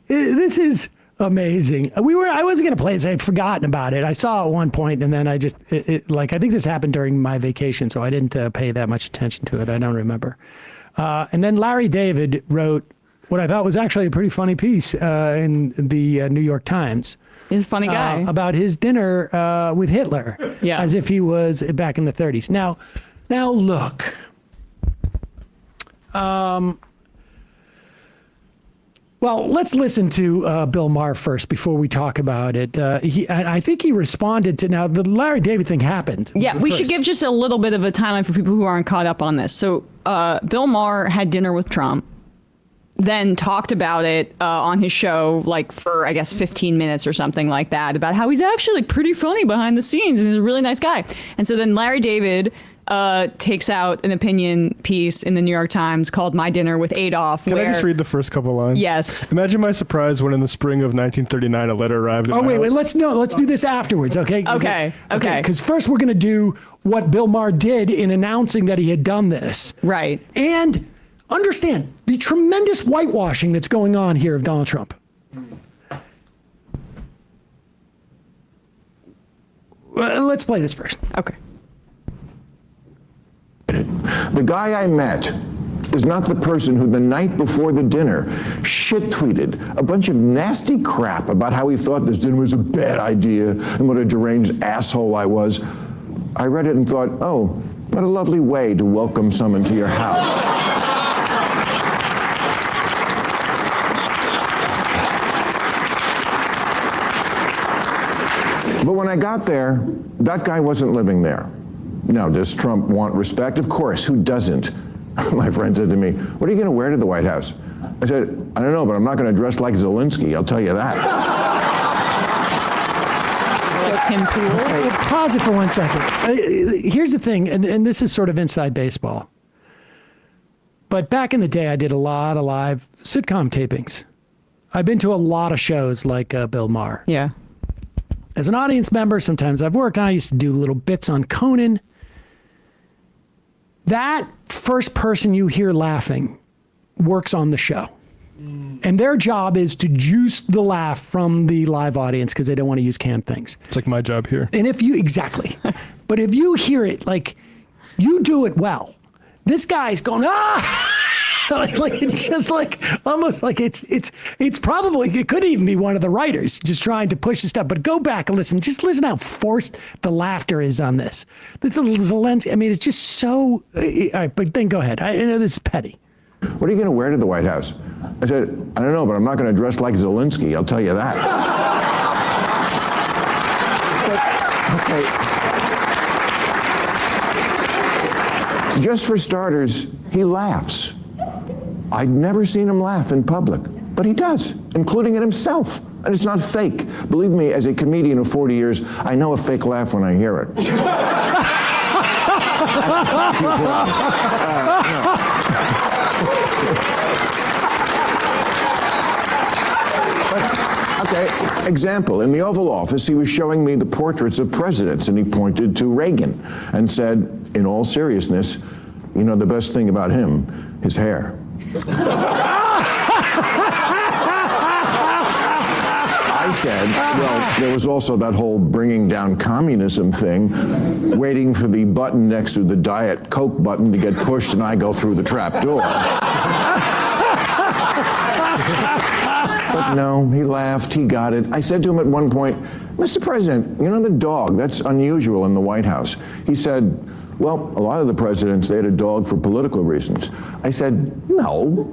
This is amazing. I wasn't going to play it, so I'd forgotten about it. I saw it at one point, and then I just, I think this happened during my vacation, so I didn't pay that much attention to it. I don't remember. And then Larry David wrote what I thought was actually a pretty funny piece in the New York Times. He's a funny guy. About his dinner with Hitler, as if he was back in the 30s. Now look. Well, let's listen to Bill Maher first before we talk about it. I think he responded to, now the Larry David thing happened. Yeah, we should give just a little bit of a timeline for people who aren't caught up on this. So Bill Maher had dinner with Trump, then talked about it on his show, like for, I guess, 15 minutes or something like that, about how he's actually like pretty funny behind the scenes and he's a really nice guy. And so then Larry David takes out an opinion piece in the New York Times called My Dinner with Adolf. Can I just read the first couple lines? Yes. Imagine my surprise when in the spring of 1939 a letter arrived at my house. Let's do this afterwards, okay? Okay. Because first we're going to do what Bill Maher did in announcing that he had done this. Right. And understand the tremendous whitewashing that's going on here of Donald Trump. Let's play this first. Okay. The guy I met is not the person who the night before the dinner shit-tweeted a bunch of nasty crap about how he thought this dinner was a bad idea and what a deranged asshole I was. I read it and thought, oh, what a lovely way to welcome someone to your house. But when I got there, that guy wasn't living there. Now, does Trump want respect? Of course, who doesn't? My friend said to me, what are you going to wear to the White House? I said, I don't know, but I'm not going to dress like Zelensky, I'll tell you that. Tim Pool. Pause it for 1 second. Here's the thing, and this is sort of inside baseball. But back in the day, I did a lot of live sitcom tapings. I've been to a lot of shows like Bill Maher. Yeah. As an audience member, sometimes I've worked on, I used to do little bits on Conan. That first person you hear laughing works on the show. And their job is to juice the laugh from the live audience because they don't want to use canned things. It's like my job here. And if you, exactly. But if you hear it, like, you do it well. This guy's going, ah! like it's just like, almost like it's probably, it could even be one of the writers just trying to push the stuff. But go back and listen. Just listen how forced the laughter is on this. This is Zelensky. I mean, it's just so, all right, but then go ahead. I know this is petty. What are you going to wear to the White House? I said, I don't know, but I'm not going to dress like Zelensky, I'll tell you that. Okay. Just for starters, he laughs. I'd never seen him laugh in public, but he does, including at himself. And it's not fake. Believe me, as a comedian of 40 years, I know a fake laugh when I hear it. Okay, example. In the Oval Office, he was showing me the portraits of presidents, and he pointed to Reagan and said, in all seriousness, you know, the best thing about him, his hair. I said, well, there was also that whole bringing down communism thing, waiting for the button next to the Diet Coke button to get pushed and I go through the trap door. But no, he laughed, he got it. I said to him at one point, Mr. President, you know the dog, that's unusual in the White House. He said, well, a lot of the presidents, they had a dog for political reasons. I said, no,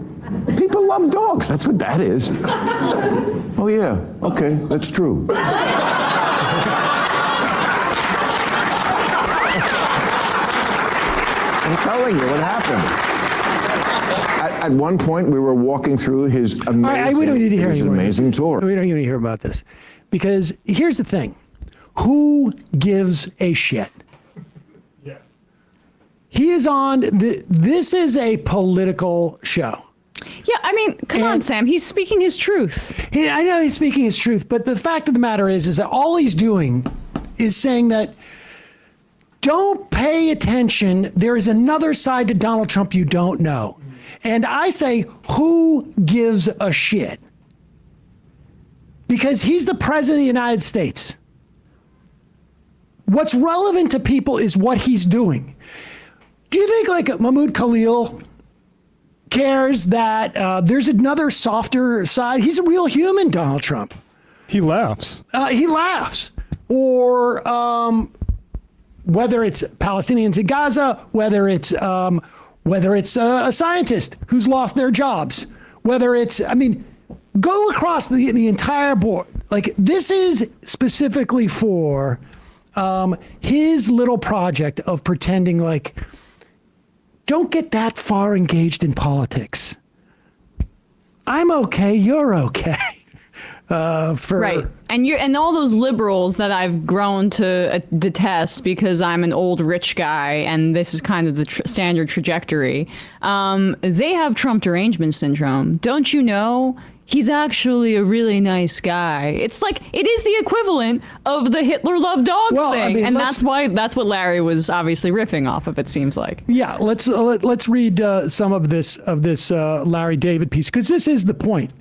people love dogs, that's what that is. Oh yeah, okay, that's true. I'm telling you what happened. At one point, we were walking through his amazing, we don't need to hear amazing tour. We don't need to hear about this. Because here's the thing. Who gives a shit? Yeah. He is on, this is a political show. Yeah, I mean, come on, Sam. He's speaking his truth. I know he's speaking his truth, but the fact of the matter is that all he's doing is saying that don't pay attention. There is another side to Donald Trump you don't know. And I say, who gives a shit? because he's the president of the United States. What's relevant to people is what he's doing. Do you think like Mahmoud Khalil cares that there's another softer side? He's a real human, Donald Trump. He laughs. He laughs. Or whether it's Palestinians in Gaza, whether it's a scientist who's lost their jobs, whether it's, I mean, go across the entire board. Like, this is specifically for his little project of pretending like, don't get that far engaged in politics. I'm okay, you're okay. Right, and all those liberals that I've grown to detest because I'm an old rich guy and this is kind of the standard trajectory. They have Trump derangement syndrome. Don't you know? He's actually a really nice guy. It's like, it is the equivalent of the Hitler loved dogs thing, I mean, and that's what Larry was obviously riffing off of. It seems like. Yeah, let's read some of this Larry David piece, because this is the point.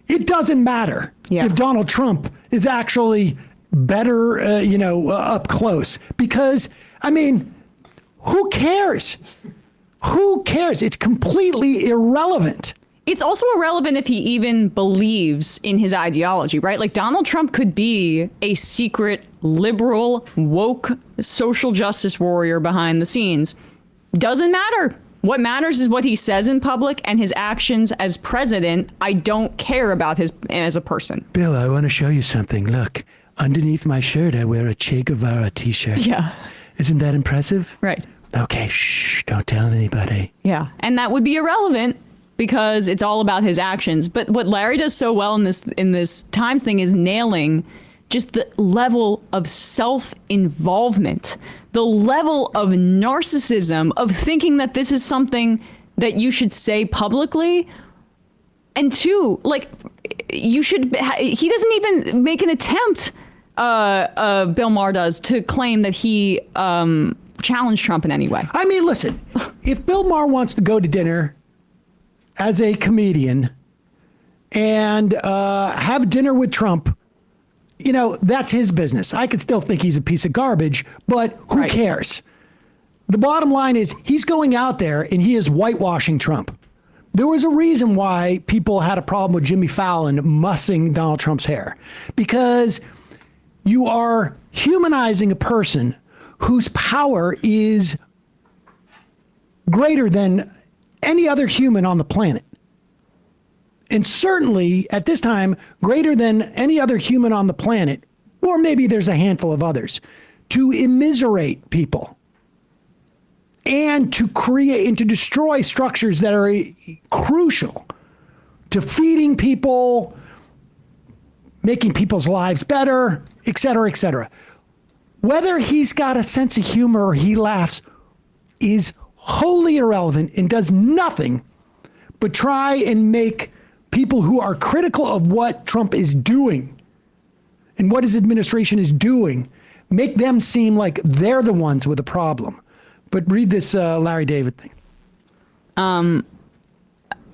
It doesn't matter if Donald Trump is actually better, up close, because, I mean, who cares? Who cares? It's completely irrelevant. It's also irrelevant if he even believes in his ideology, right? Like, Donald Trump could be a secret liberal, woke, social justice warrior behind the scenes. Doesn't matter. What matters is what he says in public and his actions as president. I don't care about his as a person. Bill, I want to show you something. Look, underneath my shirt, I wear a Che Guevara t-shirt. Yeah. Isn't that impressive? Right. Okay, shh, don't tell anybody. Yeah, and that would be irrelevant because it's all about his actions. But what Larry does so well in this Times thing is nailing just the level of self-involvement, the level of narcissism, of thinking that this is something that you should say publicly. And two, like, he doesn't even make an attempt, Bill Maher does, to claim that he challenged Trump in any way. I mean, listen, if Bill Maher wants to go to dinner as a comedian and have dinner with Trump, that's his business. I could still think he's a piece of garbage, but who cares? The bottom line is he's going out there and he is whitewashing Trump. There was a reason why people had a problem with Jimmy Fallon mussing Donald Trump's hair, because you are humanizing a person whose power is greater than any other human on the planet. And certainly, at this time, greater than any other human on the planet, or maybe there's a handful of others, to immiserate people and to create and to destroy structures that are crucial to feeding people, making people's lives better, et cetera, et cetera. Whether he's got a sense of humor or he laughs is wholly irrelevant and does nothing but try and make people who are critical of what Trump is doing and what his administration is doing, make them seem like they're the ones with a problem. But read this Larry David thing.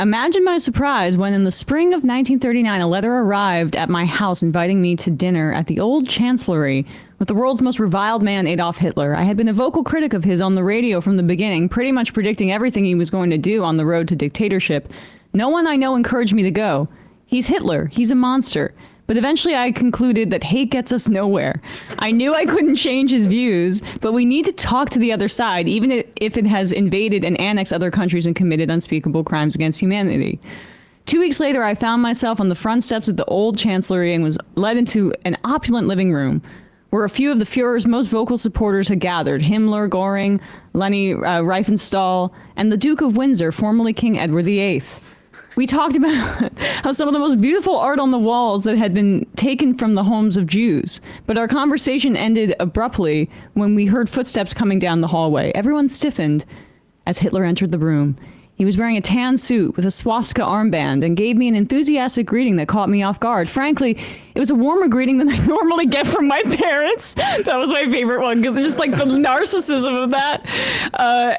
Imagine my surprise when in the spring of 1939, a letter arrived at my house inviting me to dinner at the old chancellery with the world's most reviled man, Adolf Hitler. I had been a vocal critic of his on the radio from the beginning, pretty much predicting everything he was going to do on the road to dictatorship. No one I know encouraged me to go. He's Hitler. He's a monster. But eventually I concluded that hate gets us nowhere. I knew I couldn't change his views, but we need to talk to the other side, even if it has invaded and annexed other countries and committed unspeakable crimes against humanity. 2 weeks later, I found myself on the front steps of the old chancellery and was led into an opulent living room where a few of the Fuhrer's most vocal supporters had gathered: Himmler, Göring, Leni Riefenstahl, and the Duke of Windsor, formerly King Edward VIII. We talked about how some of the most beautiful art on the walls that had been taken from the homes of Jews. But our conversation ended abruptly when we heard footsteps coming down the hallway. Everyone stiffened as Hitler entered the room. He was wearing a tan suit with a swastika armband and gave me an enthusiastic greeting that caught me off guard. Frankly, it was a warmer greeting than I normally get from my parents. That was my favorite one, just like the narcissism of that.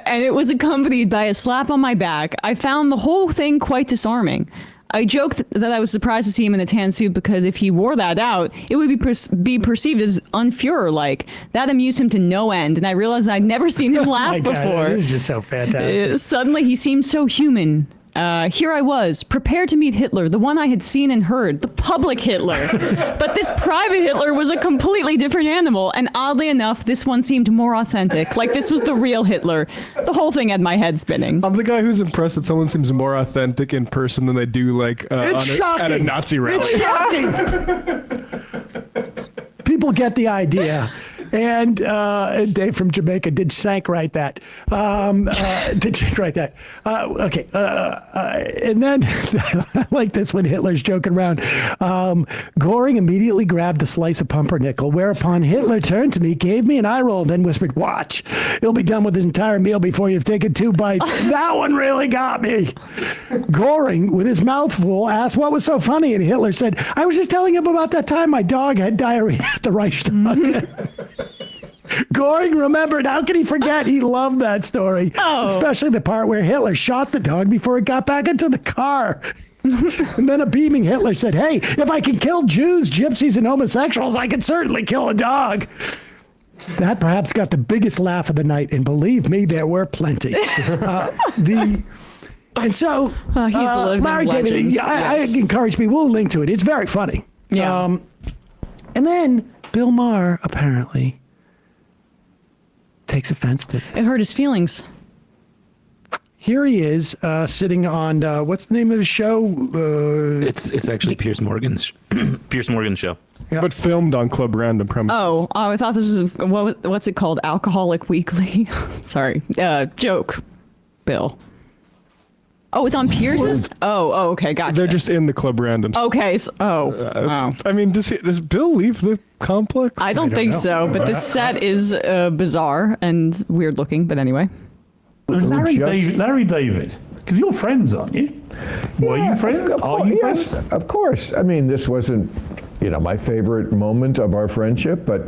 And it was accompanied by a slap on my back. I found the whole thing quite disarming. I joked that I was surprised to see him in a tan suit because if he wore that out, it would be perceived as unführer-like. That amused him to no end, and I realized I'd never seen him laugh My God, before. this is just so fantastic. Suddenly, he seemed so human. Here I was, prepared to meet Hitler, the one I had seen and heard, the public Hitler. But this private Hitler was a completely different animal, and oddly enough, this one seemed more authentic. Like this was the real Hitler. The whole thing had my head spinning. I'm the guy who's impressed that someone seems more authentic in person than they do like at a Nazi rally. It's shocking. People get the idea. And Dave from Jamaica did shank write that. Did shank write that. Okay. And then I like this when Hitler's joking around. Goring immediately grabbed a slice of pumpernickel, whereupon Hitler turned to me, gave me an eye roll, and then whispered, "Watch. He'll be done with his entire meal before you've taken 2 bites." That one really got me. Goring, with his mouth full, asked what was so funny, and Hitler said, "I was just telling him about that time my dog had diarrhea at the Reichstag." Goring remembered. How could he forget? He loved that story. Especially the part where Hitler shot the dog before it got back into the car. And then a beaming Hitler said, "Hey, if I can kill Jews, gypsies, and homosexuals, I can certainly kill a dog." That perhaps got the biggest laugh of the night, and believe me, there were plenty. And so, he's a living Larry David, legend. I encourage people, we'll link to it. It's very funny. Yeah. And then Bill Maher apparently takes offense to It this. hurt his feelings. Here he is sitting on what's the name of his show? It's actually Piers Morgan's show. But filmed on Club Random premises. Oh, I thought this was what's it called? Alcoholic Weekly. Sorry, joke. Bill. Oh, it's on Pierce's. Oh, okay, gotcha. They're just in the Club Random. Okay. So, I mean, does Bill leave the complex? I don't think know. so, but this set is bizarre and weird looking. But anyway, Larry David, because you're friends, aren't you? Were you friends? Are you Yes, friends? of course. I mean, this wasn't, my favorite moment of our friendship, but,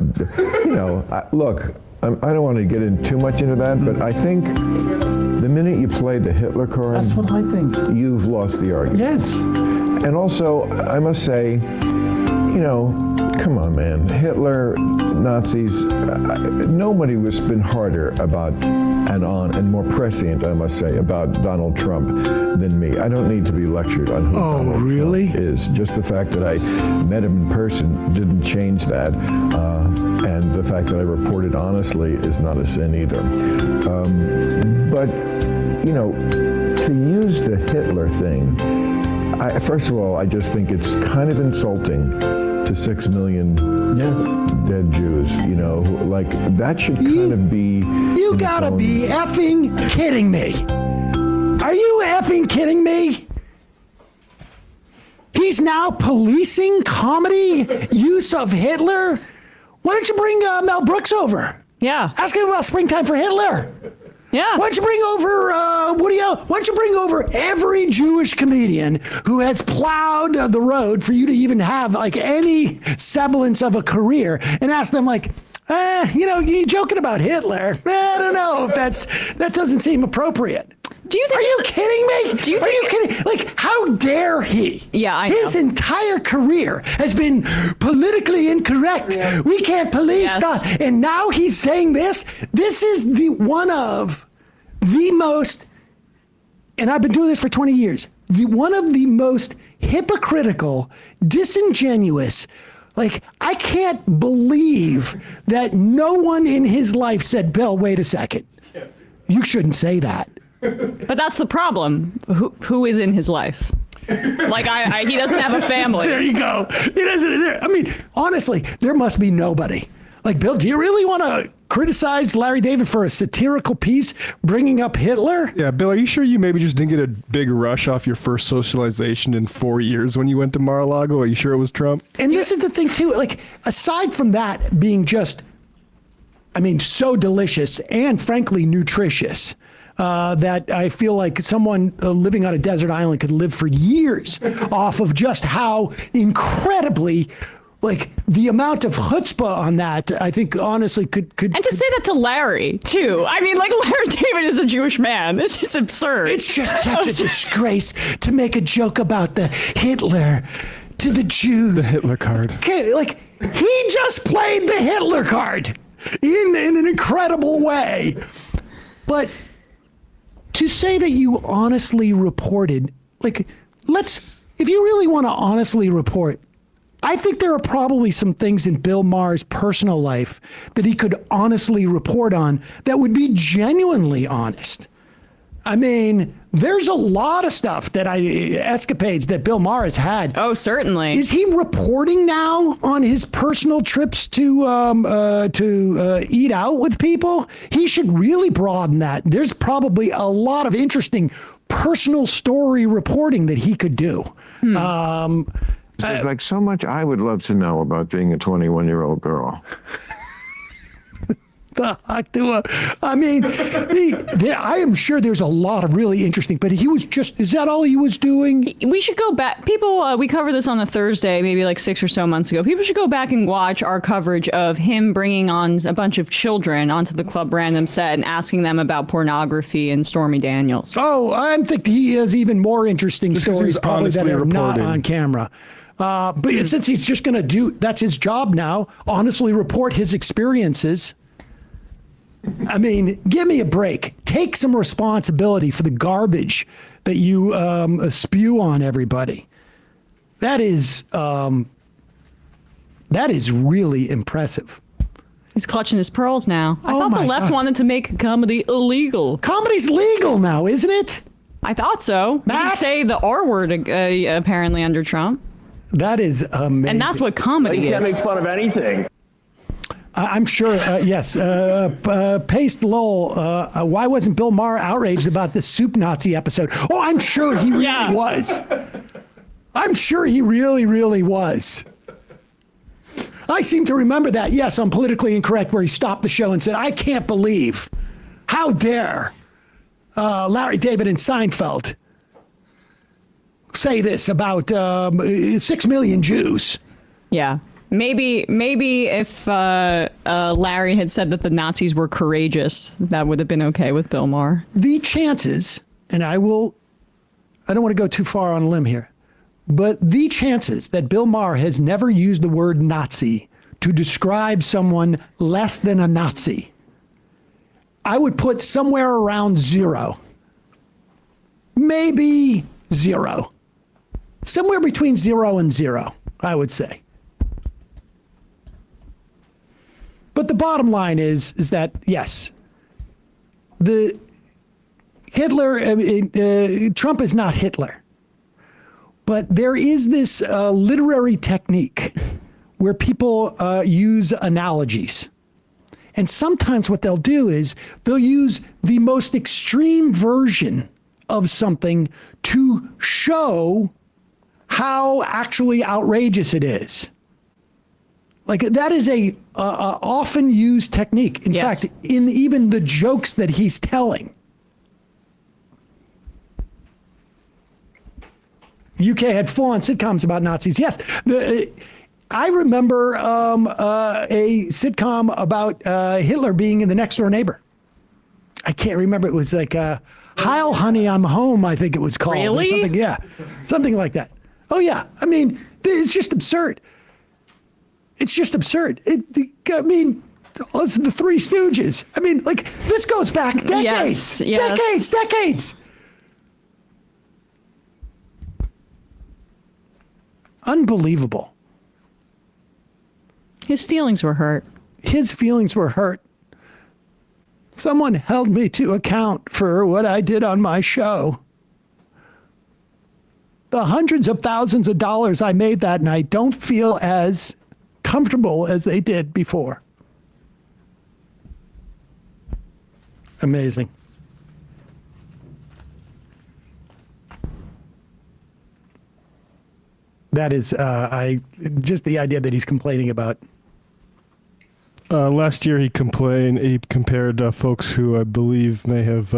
look, I don't want to get in too much into that, but I think the minute you play the Hitler card, That's what I think. you've lost the argument. Yes. And also, I must say, come on, man. Hitler, Nazis, nobody has been harder about and more prescient, I must say, about Donald Trump than me. I don't need to be lectured on who Donald really? Trump is. Just the fact that I met him in person didn't change that. And the fact that I reported honestly is not a sin either. But, to use the Hitler thing, first of all, I just think it's kind of insulting to 6 million dead Jews, that should kind of be... You gotta be effing kidding me. Are you effing kidding me? He's now policing comedy use of Hitler? Why don't you bring Mel Brooks over? yeah, Ask him about Springtime for Hitler. yeah. Why don't you bring over Woody Allen? Why don't you bring over every Jewish comedian who has plowed the road for you to even have like any semblance of a career, and ask them like, you joking about Hitler? I don't know if that doesn't seem appropriate. Do you think? Are you kidding me? Do you Are you think kidding? Like, how dare he? Yeah, I know. His entire career has been politically incorrect. We can't police Yes. God. And now he's saying this. This is one of the most, and I've been doing this for 20 years, one of the most hypocritical, disingenuous, like, I can't believe that no one in his life said, "Bill, wait a second. You shouldn't say that." But that's the problem. Who is in his life? Like he doesn't have a family. There you go. He doesn't. I mean, honestly, there must be nobody. Like, Bill, do you really want to criticize Larry David for a satirical piece bringing up Hitler? Yeah, Bill, are you sure you maybe just didn't get a big rush off your first socialization in 4 years when you went to Mar-a-Lago? Are you sure it was Trump? And this is the thing, too. Like, aside from that being just, so delicious and frankly nutritious, that I feel like someone living on a desert island could live for years off of just how incredibly like the amount of chutzpah on that, I think honestly could And to say that to Larry, too. I mean, like, Larry David is a Jewish man. This is absurd. It's just such a disgrace to make a joke about the Hitler to the Jews. The Hitler card. Okay, like, he just played the Hitler card in an incredible way. But to say that you honestly reported, like, if you really want to honestly report, I think there are probably some things in Bill Maher's personal life that he could honestly report on that would be genuinely honest. I mean, there's a lot of stuff escapades that Bill Maher has had. Oh, certainly. Is he reporting now on his personal trips to eat out with people? He should really broaden that. There's probably a lot of interesting personal story reporting that he could do. There's like so much I would love to know about being a 21-year-old girl. I mean, I am sure there's a lot of really interesting, but is that all he was doing? We should go back. People, we covered this on a Thursday, maybe like 6 or so months ago. People should go back and watch our coverage of him bringing on a bunch of children onto the Club Random set and asking them about pornography and Stormy Daniels. Oh, I think he has even more interesting stories probably that are not reporting. on camera. But since he's just going to that's his job now, honestly report his experiences. I mean, give me a break. Take some responsibility for the garbage that you spew on everybody. That is really impressive. He's clutching his pearls now. I Oh thought the my left God. wanted to make comedy illegal. Comedy's legal now, isn't it? I thought so. You Matt? could say the R word apparently under Trump. That is amazing. And that's what comedy is. fun of anything. I'm sure, yes. Paste Lowell, why wasn't Bill Maher outraged about the Soup Nazi episode? Oh, I'm sure he really was. I'm sure he really, really was. I seem to remember that, yes, on Politically Incorrect, where he stopped the show and said, I can't believe, how dare Larry David and Seinfeld say this about 6 million Jews. Yeah. Maybe if Larry had said that the Nazis were courageous, that would have been okay with Bill Maher. The chances, and I don't want to go too far on a limb here, but the chances that Bill Maher has never used the word Nazi to describe someone less than a Nazi, I would put somewhere around 0. Maybe 0. Somewhere between 0 and 0, I would say. But the bottom line is that, yes, the Trump is not Hitler. But there is this literary technique where people use analogies. And sometimes what they'll do is they'll use the most extreme version of something to show how actually outrageous it is. Like, that is a often used technique. In Yes. fact, in even the jokes that he's telling. UK had full-on sitcoms about Nazis. Yes, I remember a sitcom about Hitler being in The Next Door Neighbor. I can't remember. It was like Heil Honey, I'm Home, I think it was called. Really? Or something, yeah, something like that. Oh, yeah. I mean, it's just absurd. It's just absurd. I mean, it's the Three Stooges. I mean, like, this goes back decades. Yes. Decades. Unbelievable. His feelings were hurt. His feelings were hurt. Someone held me to account for what I did on my show. The hundreds of thousands of dollars I made that night don't feel as comfortable as they did before. Amazing. That is, just the idea that he's complaining about. Last year he compared folks who I believe may have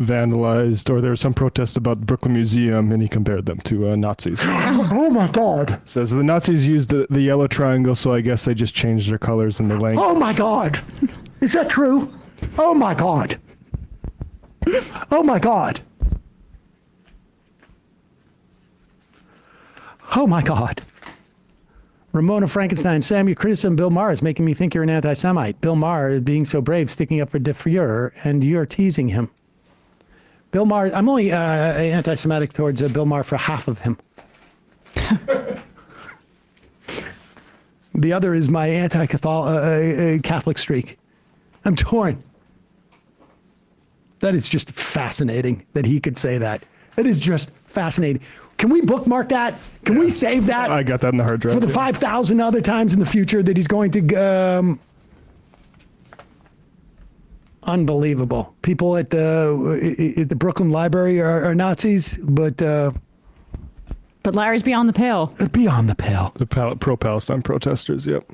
vandalized, or there was some protest about the Brooklyn Museum, and he compared them to Nazis. Oh my God. Says the Nazis used the yellow triangle, so I guess they just changed their colors and their length. Oh my God. Is that true? Oh my God. Oh my God. Oh my God. Ramona Frankenstein, Sam, your criticism of Bill Maher is making me think you're an anti-Semite. Bill Maher is being so brave, sticking up for De Fuhrer, and you're teasing him. Bill Maher, I'm only anti-Semitic towards Bill Maher for half of him. The other is my anti-Catholic streak. I'm torn. That is just fascinating that he could say that. It is just fascinating. Can we bookmark that? Can we save that? I got that in the hard drive. For the 5,000 other times in the future that he's going to... unbelievable. People at the Brooklyn Library are Nazis, but Larry's beyond the pale. Beyond the pale. The pro-Palestine protesters, yep.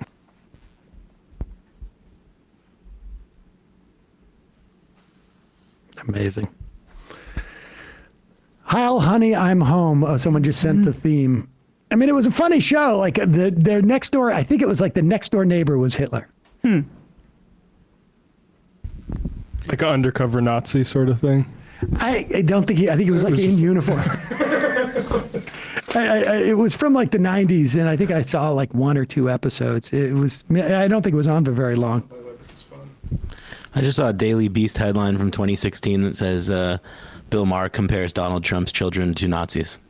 Amazing. Heil, honey, I'm home. Someone just sent the theme. I mean, it was a funny show. Like their next door, I think it was like the next door neighbor was Hitler. Like an undercover Nazi sort of thing. I don't think I think it was like in uniform. It was from like the 90s, and I think I saw like 1 or 2 episodes. I don't think it was on for very long. I just saw a Daily Beast headline from 2016 that says Bill Maher compares Donald Trump's children to Nazis.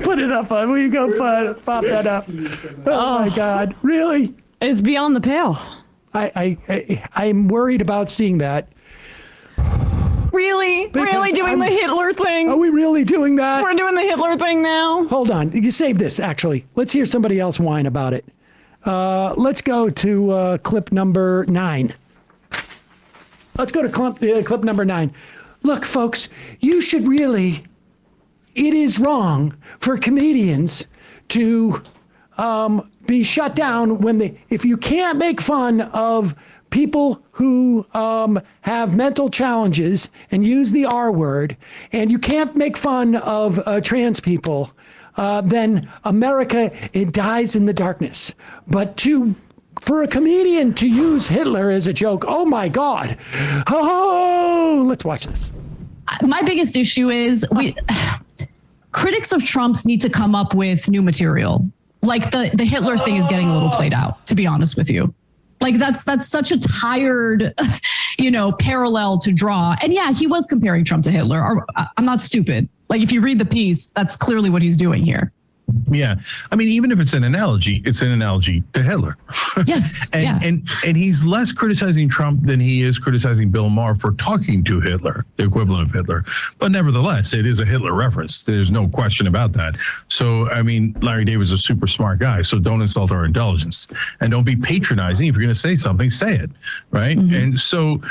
Put it up on. Will you go pop that up? Oh my God! Really? It's beyond the pale. I'm worried about seeing that. Really? Really doing the Hitler thing? Are we really doing that? We're doing the Hitler thing now? Hold on. You save this, actually. Let's hear somebody else whine about it. Let's go to clip number 9. Let's go to clip number 9. Look, folks, you should really... It is wrong for comedians to be shut down when if you can't make fun of people who have mental challenges and use the R word, and you can't make fun of trans people, then America, it dies in the darkness. But for a comedian to use Hitler as a joke, oh my God. Oh, let's watch this. My biggest issue is critics of Trump's need to come up with new material. Like the Hitler thing is getting a little played out, to be honest with you. Like that's such a tired, parallel to draw. And yeah, he was comparing Trump to Hitler. I'm not stupid. Like if you read the piece, that's clearly what he's doing here. Yeah. I mean, even if it's an analogy to Hitler. Yes. And he's less criticizing Trump than he is criticizing Bill Maher for talking to Hitler, the equivalent of Hitler. But nevertheless, it is a Hitler reference. There's no question about that. So, I mean, Larry David's a super smart guy, so don't insult our intelligence. And don't be patronizing. If you're going to say something, say it. Right. Mm-hmm. And so,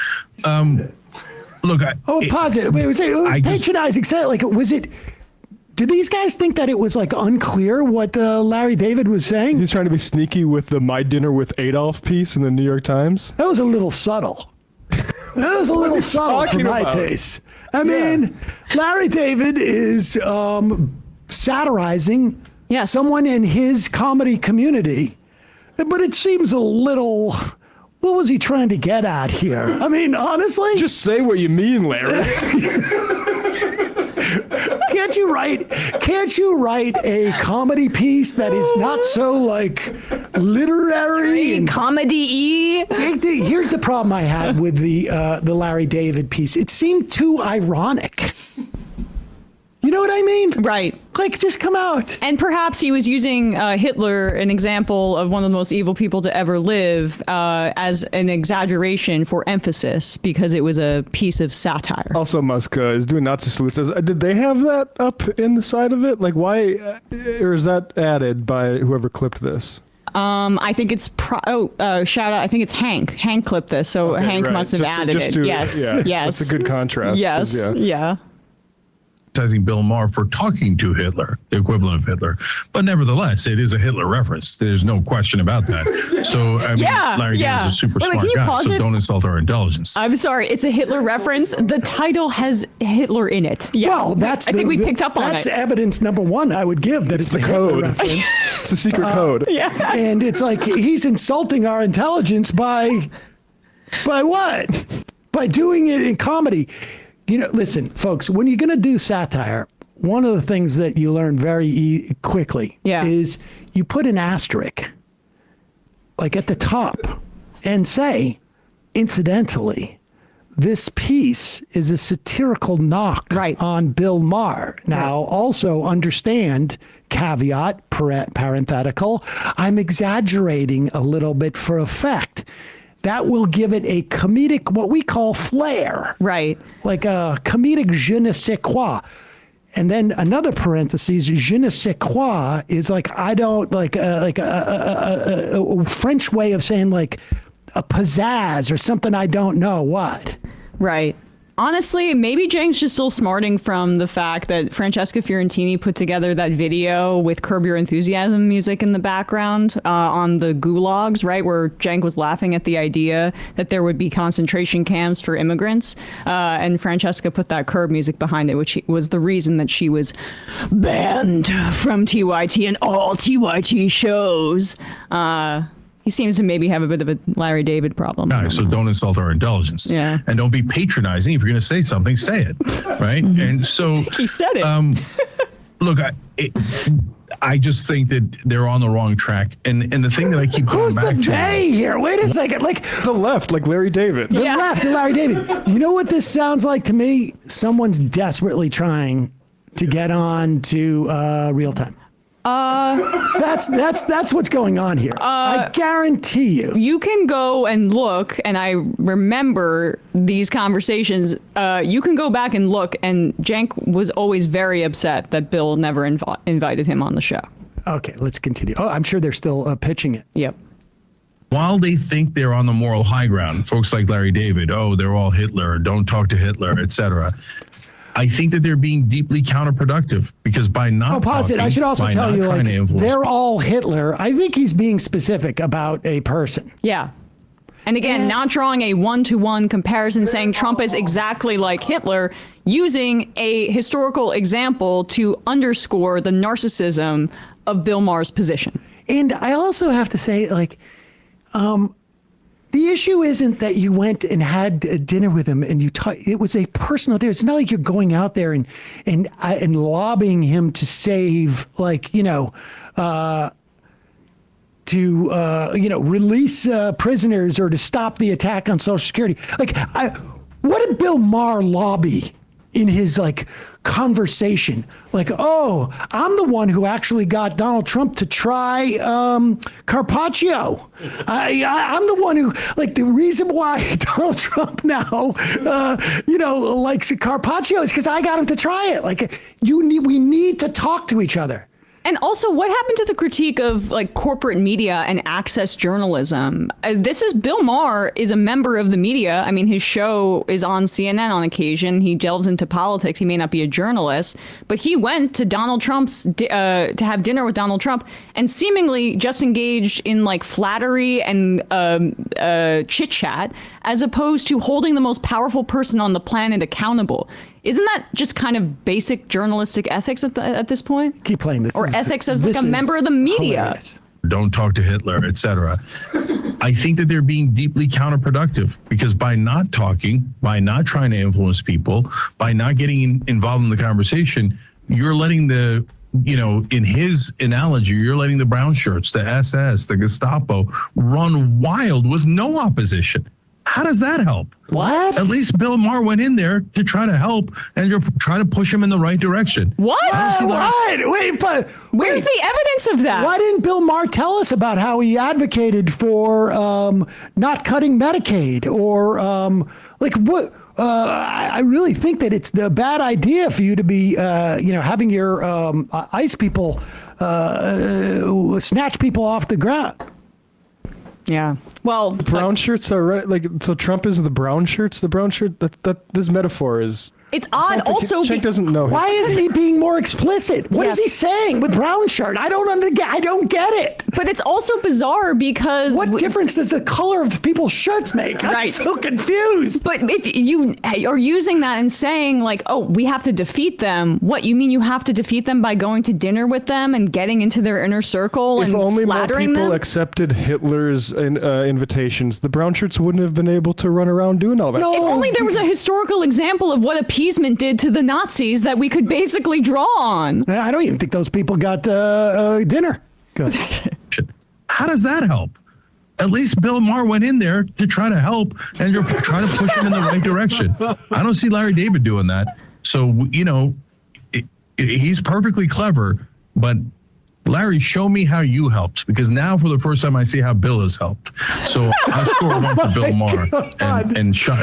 look. Pause it. Wait, patronizing. Say it like it was it. Do these guys think that it was like unclear what Larry David was saying? He's trying to be sneaky with the My Dinner with Adolf piece in the New York Times. That was a little subtle. That was a little subtle for my taste. I mean, Larry David is satirizing someone in his comedy community, but it seems a little... What was he trying to get at here? I mean, honestly... Just say what you mean, Larry. Can't you write a comedy piece that is not so like literary and comedy-y? Here's the problem I had with the Larry David piece. It seemed too ironic. You know what I mean? Right. Like, just come out. And perhaps he was using Hitler, an example of one of the most evil people to ever live, as an exaggeration for emphasis because it was a piece of satire. Also, Musk is doing Nazi salutes. Did they have that up in the side of it? Like, why? Or is that added by whoever clipped this? I think it's shout out. I think it's Hank. Hank clipped this, so okay, Hank must have added it. Yes. Yeah, yes. That's a good contrast. Yes. Yeah. criticizing Bill Maher for talking to Hitler, the equivalent of Hitler. But nevertheless, it is a Hitler reference. There's no question about that. So, I mean, Larry David is a super smart guy, so don't insult our intelligence. I'm sorry, it's a Hitler reference. The title has Hitler in it. Yeah. Well, I think we picked up on it. That's evidence number one I would give, that it's a Hitler reference. It's a secret code. Yeah. And it's like he's insulting our intelligence by what? By doing it in comedy. You know, listen, folks, when you're going to do satire, one of the things that you learn very quickly is you put an asterisk like at the top and say, incidentally, this piece is a satirical knock on Bill Maher. Now, also understand, caveat, parenthetical, I'm exaggerating a little bit for effect. That will give it a comedic, what we call flair. Right. Like a comedic je ne sais quoi. And then another parenthesis, je ne sais quoi is like, I don't, like a French way of saying like a pizzazz or something I don't know what. Right. Honestly, maybe Cenk's just still smarting from the fact that Francesca Fiorentini put together that video with Curb Your Enthusiasm music in the background on the gulags, right, where Cenk was laughing at the idea that there would be concentration camps for immigrants. And Francesca put that Curb music behind it, which was the reason that she was banned from TYT and all TYT shows. He seems to maybe have a bit of a Larry David problem. Right, so don't insult our intelligence. Yeah. And don't be patronizing. If you're going to say something, say it. Right? And so... He said it. Look, I just think that they're on the wrong track. And the thing that I keep going back to... Who's the they here? Wait a second. Like the left, like Larry David. The left, Larry David. You know what this sounds like to me? Someone's desperately trying to get on to real time. That's what's going on here. I guarantee you. You can go and look, and I remember these conversations. You can go back and look, and Cenk was always very upset that Bill never invited him on the show. Okay, let's continue. Oh, I'm sure they're still pitching it. Yep. While they think they're on the moral high ground, folks like Larry David, they're all Hitler, don't talk to Hitler, etc. I think that they're being deeply counterproductive because by not I should also tell you, like, they're all Hitler. I think he's being specific about a person. Yeah. And again, not drawing a one-to-one comparison, saying Trump is exactly like Hitler, using a historical example to underscore the narcissism of Bill Maher's position. And I also have to say, like, the issue isn't that you went and had dinner with him and it was a personal dinner. It's not like you're going out there and lobbying him to save, like, release prisoners or to stop the attack on Social Security. Like, what did Bill Maher lobby in his, like, conversation? Like, I'm the one who actually got Donald Trump to try carpaccio. I'm the one who, like, the reason why Donald Trump now, likes carpaccio is because I got him to try it. Like, we need to talk to each other. And also, what happened to the critique of, like, corporate media and access journalism? This is Bill Maher is a member of the media. I mean, his show is on CNN on occasion. He delves into politics. He may not be a journalist, but he went to Donald Trump's to have dinner with Donald Trump and seemingly just engaged in, like, flattery and chit chat, as opposed to holding the most powerful person on the planet accountable. Isn't that just kind of basic journalistic ethics at this point? Keep playing this. Or ethics as, like, a member of the media. Hilarious. Don't talk to Hitler, etc. I think that they're being deeply counterproductive because by not talking, by not trying to influence people, by not getting involved in the conversation, you're letting in his analogy, you're letting the brown shirts, the SS, the Gestapo run wild with no opposition. How does that help? What? At least Bill Maher went in there to try to help and try to push him in the right direction. What? What? Where's the evidence of that? Why didn't Bill Maher tell us about how he advocated for not cutting Medicaid or what? I really think that it's the bad idea for you to be, having your ICE people snatch people off the ground. Yeah. Well, the brown shirts are right. Like, so Trump is the brown shirts. The brown shirt. That this metaphor is It's odd. Also, Cenk doesn't know. Why isn't he being more explicit? What is Yes. he saying with brown shirt? I don't get it. but it's also bizarre because What difference does the color of people's shirts make? I'm Right. so confused. But if you are using that and saying like, oh, we have to defeat them, what you mean you have to defeat them by going to dinner with them and getting into their inner circle If and only more flattering people them? accepted Hitler's invitations, the brown shirts wouldn't have been able to run around doing all that. No. If only there was a historical example of what appeasement did to the Nazis that we could basically draw on. I don't even think those people got dinner. Good. How does that help? At least Bill Maher went in there to try to help and you're trying to push him in the right direction. I don't see Larry David doing that. So, he's perfectly clever, but Larry, show me how you helped, because now for the first time I see how Bill has helped. So I score one for Bill Maher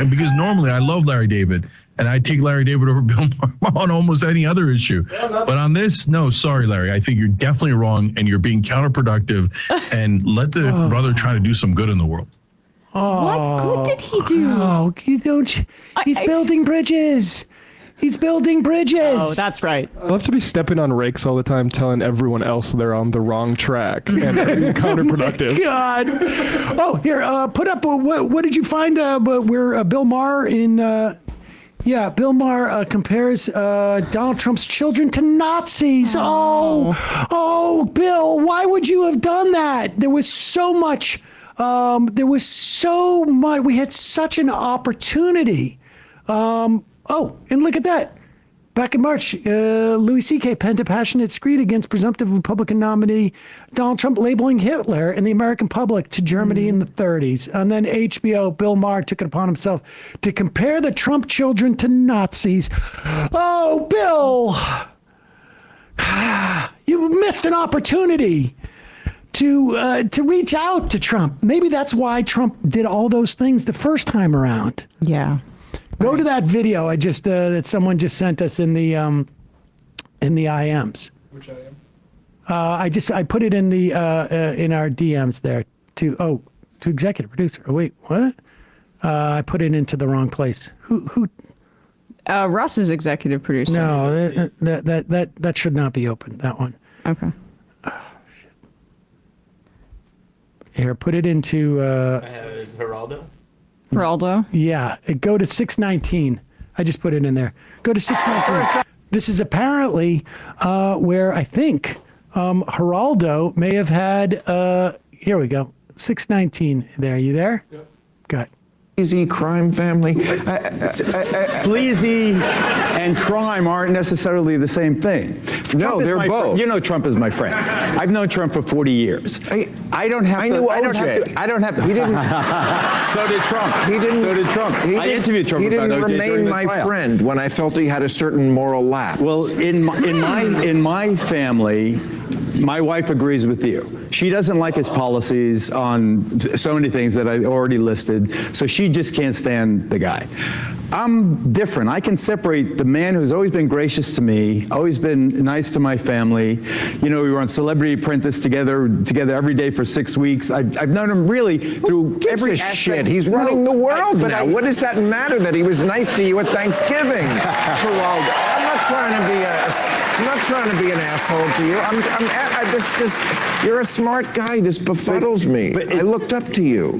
because normally I love Larry David and I take Larry David over Bill Maher on almost any other issue. But on this, no, sorry, Larry. I think you're definitely wrong and you're being counterproductive, and let the brother try to do some good in the world. What good did he do? Oh, you don't. He's building bridges. He's building bridges. Oh, that's right. I love to be stepping on rakes all the time, telling everyone else they're on the wrong track and being counterproductive. God. Oh, here, put up, what did you find where Bill Maher Bill Maher compares Donald Trump's children to Nazis. Oh, Bill, why would you have done that? There was so much, we had such an opportunity. And look at that. Back in March, Louis C.K. penned a passionate screed against presumptive Republican nominee Donald Trump, labeling Hitler and the American public to Germany in the 30s. And then HBO, Bill Maher took it upon himself to compare the Trump children to Nazis. Oh, Bill, you missed an opportunity to reach out to Trump. Maybe that's why Trump did all those things the first time around. Yeah. Go to that video I just that someone just sent us in the IMs. Which I am. I put it in the in our DMs there to executive producer. Oh wait, what? I put it into the wrong place. Who? Russ is executive producer. No, that should not be open. That one. Okay. Here, put it into. Is Geraldo? Geraldo? Yeah, go to 619. I just put it in there. Go to 619. This is apparently where I think Geraldo may have had. Here we go. 619. There, you there? Yep. Good. Easy crime family. Sleazy and crime aren't necessarily the same thing. No, they're both. You know Trump is my friend. I've known Trump for 40 years. I don't have I knew OJ. I don't have to. He didn't. So did Trump. He didn't. So did Trump. I interviewed Trump He about didn't OJ during remain the my trial. friend when I felt he had a certain moral lapse. Well, in my family, my wife agrees with you. She doesn't like his policies on so many things that I already listed, so she just can't stand the guy. I'm different. I can separate the man who's always been gracious to me, always been nice to my family. You know, we were on Celebrity Apprentice together every day for 6 weeks. I've known him really through every Gives a aspect. shit. He's running the world now. What does that matter that he was nice to you at Thanksgiving? Geraldo, I'm not trying to be an asshole to you. You're a smart guy. This befuddles me. I looked up to you.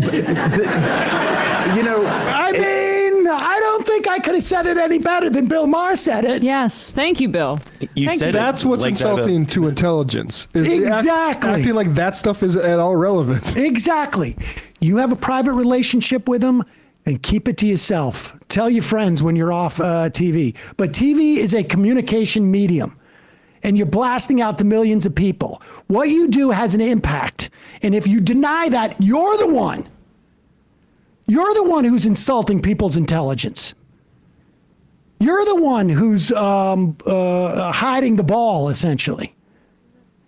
You know, I don't think I could have said it any better than Bill Maher said it. Yes. Thank you, Bill. You Thank said you. That's what's like insulting to intelligence. Is Exactly. acting like that stuff is at all relevant. Exactly. You have a private relationship with him, and keep it to yourself. Tell your friends when you're off TV. But TV is a communication medium, and you're blasting out to millions of people. What you do has an impact. And if you deny that, you're the one. You're the one who's insulting people's intelligence. You're the one who's hiding the ball, essentially.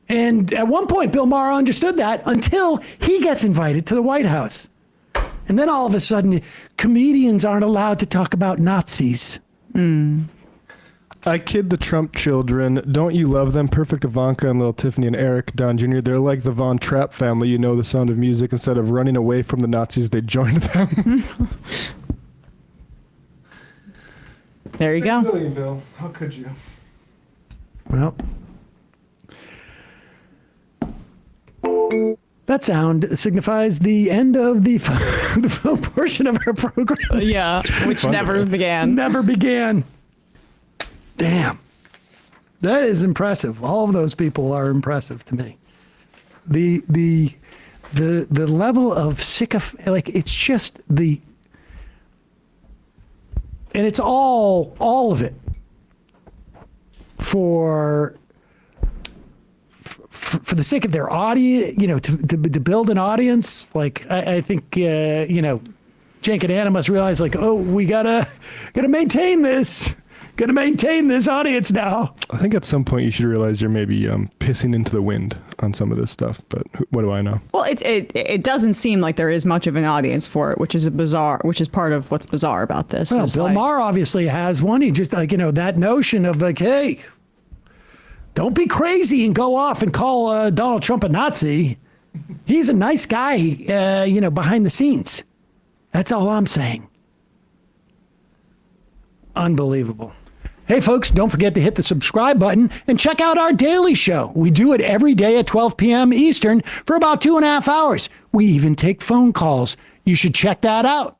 And at one point, Bill Maher understood that until he gets invited to the White House. And then all of a sudden, comedians aren't allowed to talk about Nazis. I kid the Trump children. Don't you love them? Perfect Ivanka and little Tiffany and Eric Don Jr. They're like the Von Trapp family. You know the Sound of Music. Instead of running away from the Nazis, they joined them. There you go. Billion, Bill. How could you? Well, that sound signifies the end of the film portion of our program. Yeah, which never began. Never began. Damn. That is impressive. All of those people are impressive to me. The level of like, it's just and it's all of it for the sake of their audience, to build an audience. Like, I think, Cenk and Anna must realize, like, oh, we gotta maintain this. Gonna maintain this audience now. I think at some point you should realize you're maybe pissing into the wind on some of this stuff, but what do I know? Well, it doesn't seem like there is much of an audience for it, which is part of what's bizarre about this. Well, Bill Maher obviously has one. He just, that notion of, like, hey, don't be crazy and go off and call Donald Trump a Nazi. He's a nice guy, behind the scenes. That's all I'm saying. Unbelievable. Hey, folks, don't forget to hit the subscribe button and check out our daily show. We do it every day at 12 p.m. Eastern for about 2.5 hours. We even take phone calls. You should check that out.